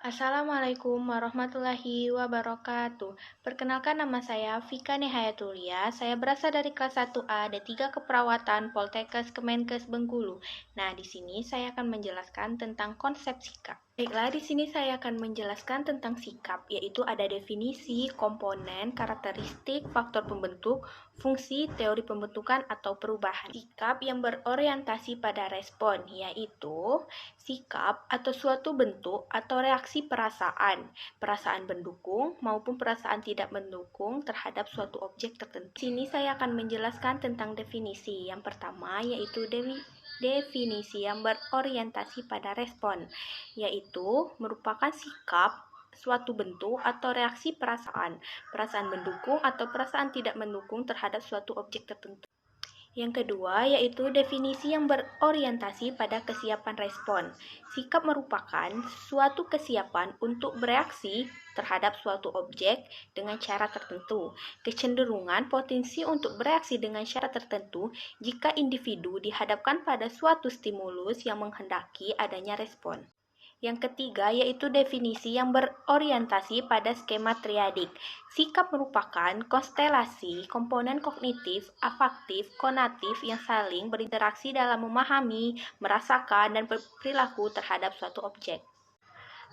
Assalamualaikum warahmatullahi wabarakatuh. Perkenalkan, nama saya Vika Nihayatulia. Saya berasal dari kelas 1A D3 Keperawatan Poltekkes Kemenkes Bengkulu. Nah, di sini saya akan menjelaskan tentang konsep sikap. Baiklah, di sini saya akan menjelaskan tentang sikap, yaitu ada definisi, komponen, karakteristik, faktor pembentuk, fungsi, teori pembentukan atau perubahan. Sikap yang berorientasi pada respon, yaitu sikap atau suatu bentuk atau reaksi perasaan mendukung maupun perasaan tidak mendukung terhadap suatu objek tertentu. Di sini saya akan menjelaskan tentang definisi. Yang pertama yaitu definisi yang berorientasi pada respon, yaitu merupakan sikap suatu bentuk atau reaksi perasaan mendukung atau perasaan tidak mendukung terhadap suatu objek tertentu. Yang kedua, yaitu definisi yang berorientasi pada kesiapan respon. Sikap merupakan suatu kesiapan untuk bereaksi terhadap suatu objek dengan cara tertentu. Kecenderungan potensi untuk bereaksi dengan cara tertentu jika individu dihadapkan pada suatu stimulus yang menghendaki adanya respon. Yang ketiga, yaitu definisi yang berorientasi pada skema triadik. Sikap merupakan konstelasi komponen kognitif, afektif, konatif yang saling berinteraksi dalam memahami, merasakan, dan berperilaku terhadap suatu objek.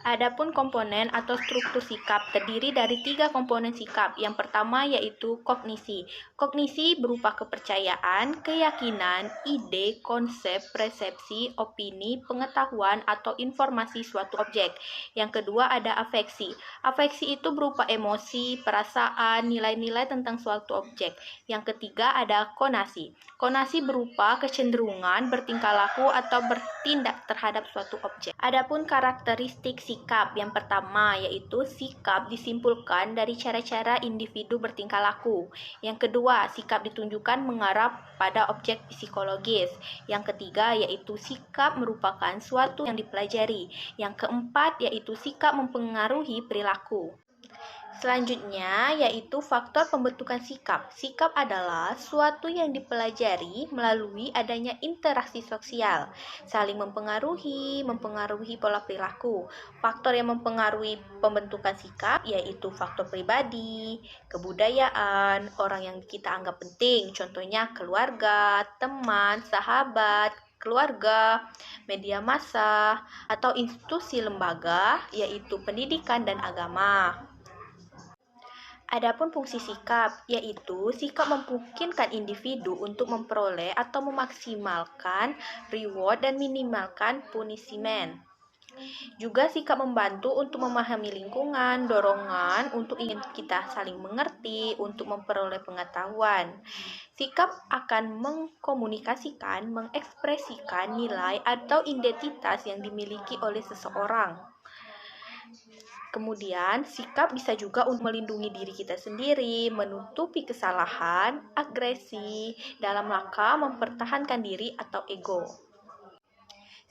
Adapun komponen atau struktur sikap terdiri dari 3 komponen sikap. Yang pertama yaitu kognisi. Kognisi berupa kepercayaan, keyakinan, ide, konsep, persepsi, opini, pengetahuan, atau informasi suatu objek. Yang kedua ada afeksi. Afeksi itu berupa emosi, perasaan, nilai-nilai tentang suatu objek. Yang ketiga ada konasi. Konasi berupa kecenderungan bertingkah laku atau bertindak terhadap suatu objek. Adapun karakteristik sikap, yang pertama yaitu sikap disimpulkan dari cara-cara individu bertingkah laku. Yang kedua, sikap ditunjukkan mengarah pada objek psikologis. Yang ketiga yaitu sikap merupakan suatu yang dipelajari. Yang keempat yaitu sikap mempengaruhi perilaku. Selanjutnya yaitu faktor pembentukan sikap. Sikap adalah suatu yang dipelajari melalui adanya interaksi sosial, saling mempengaruhi pola perilaku. Faktor yang mempengaruhi pembentukan sikap yaitu faktor pribadi, kebudayaan, orang yang kita anggap penting, contohnya keluarga, teman, sahabat, keluarga, media massa, atau institusi lembaga, yaitu pendidikan dan agama. Adapun fungsi sikap, yaitu sikap memungkinkan individu untuk memperoleh atau memaksimalkan reward dan minimalkan punishment. Juga sikap membantu untuk memahami lingkungan, dorongan untuk ingin kita saling mengerti, untuk memperoleh pengetahuan. Sikap akan mengkomunikasikan, mengekspresikan nilai atau identitas yang dimiliki oleh seseorang. Kemudian, sikap bisa juga untuk melindungi diri kita sendiri, menutupi kesalahan, agresi, dalam rangka mempertahankan diri atau ego.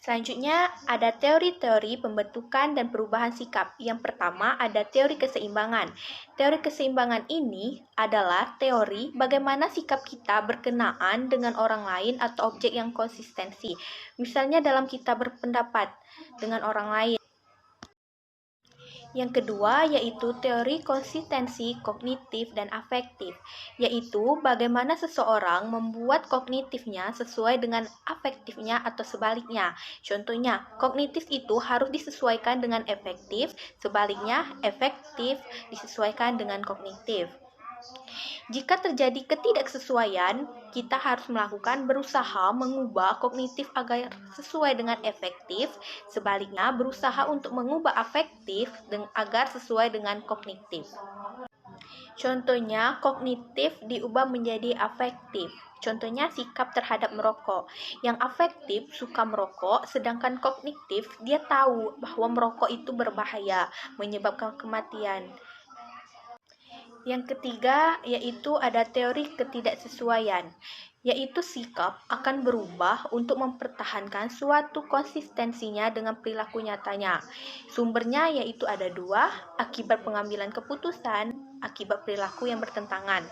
Selanjutnya, ada teori-teori pembentukan dan perubahan sikap. Yang pertama, ada teori keseimbangan. Teori keseimbangan ini adalah teori bagaimana sikap kita berkenaan dengan orang lain atau objek yang konsistensi. Misalnya dalam kita berpendapat dengan orang lain. Yang kedua yaitu teori konsistensi kognitif dan afektif, yaitu bagaimana seseorang membuat kognitifnya sesuai dengan afektifnya atau sebaliknya. Contohnya, kognitif itu harus disesuaikan dengan efektif, sebaliknya efektif disesuaikan dengan kognitif. Jika terjadi ketidaksesuaian, kita harus berusaha mengubah kognitif agar sesuai dengan efektif, sebaliknya berusaha untuk mengubah afektif agar sesuai dengan kognitif. Contohnya, kognitif diubah menjadi afektif. Contohnya sikap terhadap merokok. Yang afektif suka merokok, sedangkan kognitif dia tahu bahwa merokok itu berbahaya, menyebabkan kematian. Yang ketiga yaitu ada teori ketidaksesuaian, yaitu sikap akan berubah untuk mempertahankan suatu konsistensinya dengan perilaku nyatanya. Sumbernya yaitu ada 2, akibat pengambilan keputusan, akibat perilaku yang bertentangan.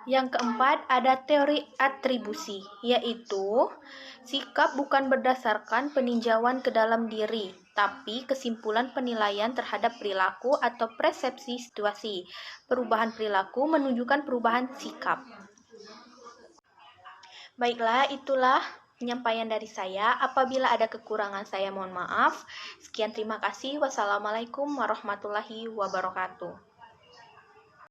Yang keempat, ada teori atribusi, yaitu sikap bukan berdasarkan peninjauan ke dalam diri, tapi kesimpulan penilaian terhadap perilaku atau persepsi situasi. Perubahan perilaku menunjukkan perubahan sikap. Baiklah, itulah penyampaian dari saya. Apabila ada kekurangan, saya mohon maaf. Sekian, terima kasih. Wassalamualaikum warahmatullahi wabarakatuh.